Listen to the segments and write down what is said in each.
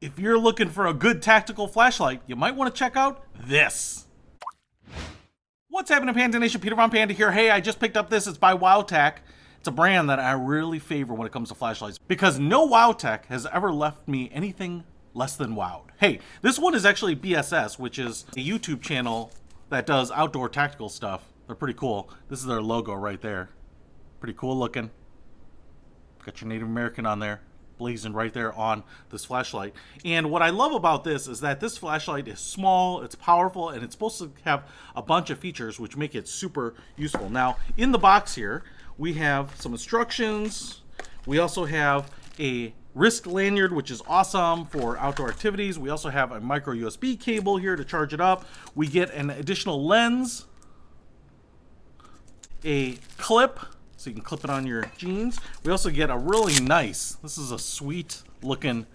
If you're looking for a good tactical flashlight, you might want to check out this. What's happening, Panda Nation? Peter Von Panda here. Hey, I just picked up this. It's by WOWTAC. It's a brand that I really favor when it comes to flashlights because no WOWTAC has ever left me anything less than wowed. Hey, this one is actually BSS, which is a YouTube channel that does outdoor tactical stuff. They're pretty cool. This is their logo right there. Pretty cool looking. Got your Native American on there, blazing right there on this flashlight. And what I love about this is that this flashlight is small, it's powerful, and it's supposed to have a bunch of features which make it super useful. Now, in the box here, we have some instructions. We also have a wrist lanyard, which is awesome for outdoor activities. We also have a micro USB cable here to charge it up. We get an additional lens, a clip, so you can clip it on your jeans. We also get a really nice, this is a sweet looking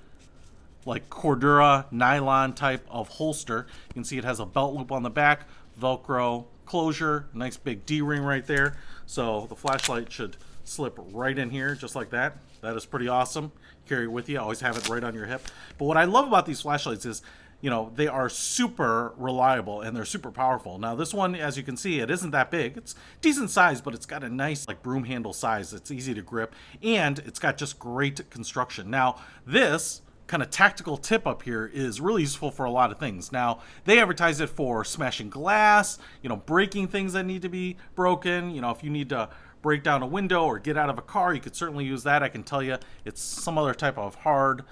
like Cordura nylon type of holster. You can see it has a belt loop on the back, Velcro closure, nice big D-ring right there. So the flashlight should slip right in here just like that. That is pretty awesome. Carry it with you, always have it right on your hip. But what I love about these flashlights is, you know, they are super reliable and they're super powerful. Now this one, as you can see, it isn't that big. It's decent size, but it's got a nice like broom handle size. It's easy to grip and it's got just great construction. Now this kind of tactical tip up here is really useful for a lot of things. Now they advertise it for smashing glass, you know, breaking things that need to be broken. You know, if you need to break down a window or get out of a car, you could certainly use that. I can tell you it's some other type of hard,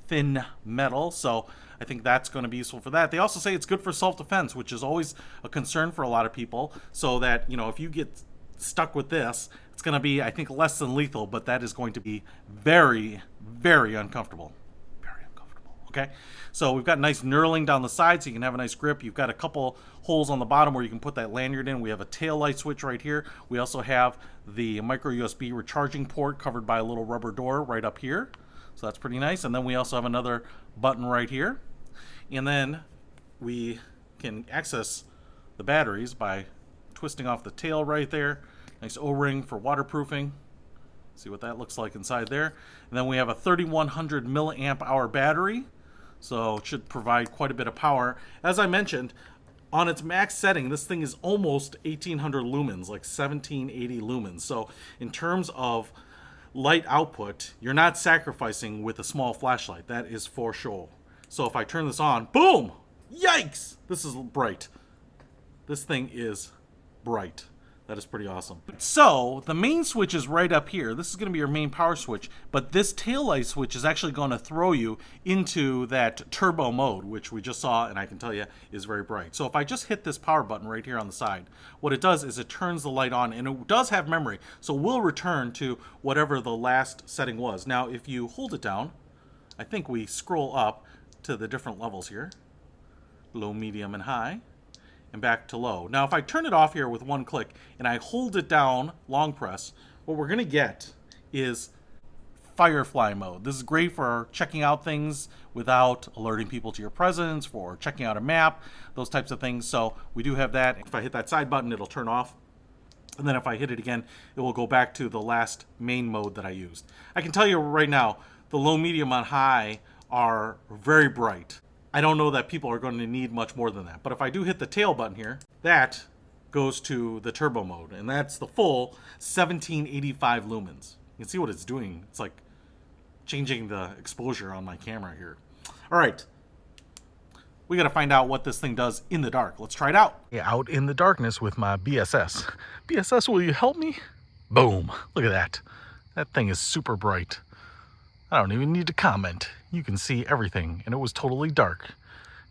thin metal. So I think that's going to be useful for that. They also say it's good for self-defense, which is always a concern for a lot of people. So that, you know, if you get stuck with this, it's going to be, I think, less than lethal, but that is going to be very, very uncomfortable. Very uncomfortable, okay? So we've got nice knurling down the side so you can have a nice grip. You've got a couple holes on the bottom where you can put that lanyard in. We have a tail light switch right here. We also have the micro USB recharging port covered by a little rubber door right up here. So that's pretty nice. And then we also have another button right here. And then we can access the batteries by twisting off the tail right there. Nice O-ring for waterproofing. See what that looks like inside there. And then we have a 3100 milliamp hour battery. So it should provide quite a bit of power. As I mentioned, on its max setting, this thing is almost 1800 lumens, like 1780 lumens. So in terms of light output, you're not sacrificing with a small flashlight. That is for sure. So if I turn this on, boom! Yikes! This is bright. This thing is bright. That is pretty awesome. So the main switch is right up here. This is going to be your main power switch, but this taillight switch is actually going to throw you into that turbo mode, which we just saw, and I can tell you is very bright. So if I just hit this power button right here on the side, what it does is it turns the light on, and it does have memory, so we'll return to whatever the last setting was. Now if you hold it down, I think we scroll up to the different levels here, low, medium, and high, and back to low. Now if I turn it off here with one click and I hold it down, long press, what we're gonna get is Firefly mode. This is great for checking out things without alerting people to your presence, for checking out a map, those types of things. So we do have that. If I hit that side button, it'll turn off. And then if I hit it again, it will go back to the last main mode that I used. I can tell you right now, the low, medium, and high are very bright. I don't know that people are going to need much more than that. But if I do hit the tail button here, that goes to the turbo mode. And that's the full 1785 lumens. You can see what it's doing. It's like changing the exposure on my camera here. All right. We got to find out what this thing does in the dark. Let's try it out. Out in the darkness with my BSS. BSS, will you help me? Boom. Look at that. That thing is super bright. I don't even need to comment. You can see everything, and it was totally dark.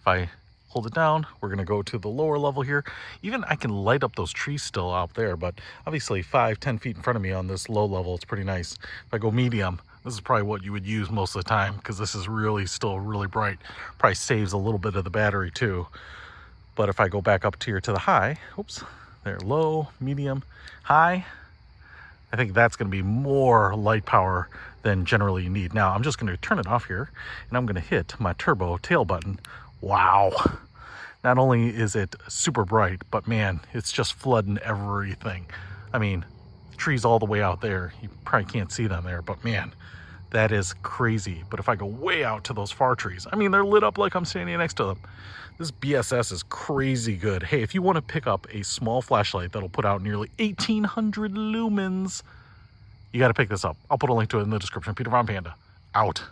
If I hold it down, we're gonna go to the lower level here. Even I can light up those trees still out there, but obviously 5-10 feet in front of me on this low level, it's pretty nice. If I go medium, this is probably what you would use most of the time because this is really still really bright. Probably saves a little bit of the battery too. But if I go back up to the high, oops, there, low, medium, high, I think that's going to be more light power than generally you need. Now I'm just going to turn it off here and I'm going to hit my turbo tail button. Wow. Not only is it super bright, but man, it's just flooding everything. I mean, trees all the way out there. You probably can't see them there, but man, That is crazy. But if I go way out to those far trees, I mean, they're lit up like I'm standing next to them. This BSS is crazy good. Hey, if you want to pick up a small flashlight that'll put out nearly 1,800 lumens, you got to pick this up. I'll put a link to it in the description. Peter Von Panda, out.